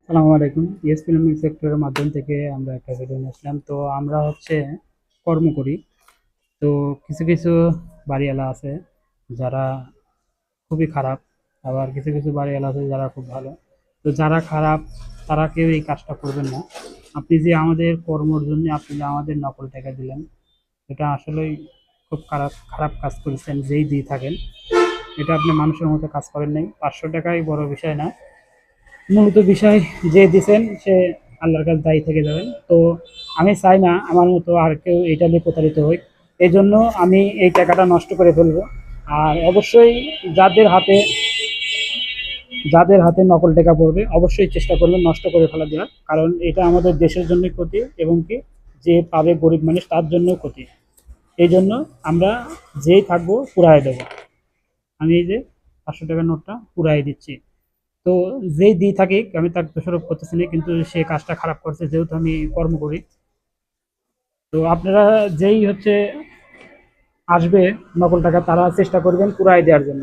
আসসালামু আলাইকুম। Yes filming সেক্টরের মাধ্যম থেকে আমরা একটা ভিডিও নিয়ে আসলাম। তো আমরা কর্ম করি। তো কিছু কিছু বাড়িওয়ালা আছে যারা খুবই খারাপ, আবার কিছু কিছু বাড়িওয়ালা আছে যারা খুব ভালো। তো যারা খারাপ তারা কেউ এই কাজটা করবেন না। আপনি যে আমাদের কর্মর জন্য আপনি যে আমাদের নকল টাকা দিলেন, এটা আসলেই খুব খারাপ খারাপ কাজ করেছেন যেই দিয়ে থাকেন। এটা আপনি মানুষের মতো কাজ করেন নাই। 500 টাকাই বড় বিষয় না, মূলত বিষয় যে দিছেন সে আল্লাহর কাছে দায়ী থেকে যাবেন। তো আমি চাই না আমার মতো আর কেউ এটা নিয়ে প্রতারিত হোক। এই জন্য আমি এই টাকাটা নষ্ট করে ফেলবো। আর অবশ্যই যাদের হাতে যাদের হাতে নকল টাকা পড়বে অবশ্যই চেষ্টা করবেন নষ্ট করে ফেলা দেওয়ার, কারণ এটা আমাদের দেশের জন্যই ক্ষতি এবং কি যে পাবে গরিব মানুষ তার জন্যও ক্ষতি। এই জন্য আমরা যেই থাকবো পুরাই দেবো। আমি এই যে 500 টাকার নোটটা পুরাই দিচ্ছি। তো যেই দিয়ে থাকি আমি তার দোষারোপ করতেছি না, কিন্তু সে কাজটা খারাপ করছে যেহেতু আমি কর্ম করি। তো আপনারা যেই আসবে নকল টাকা তারা চেষ্টা করবেন পুরাই দেওয়ার জন্য।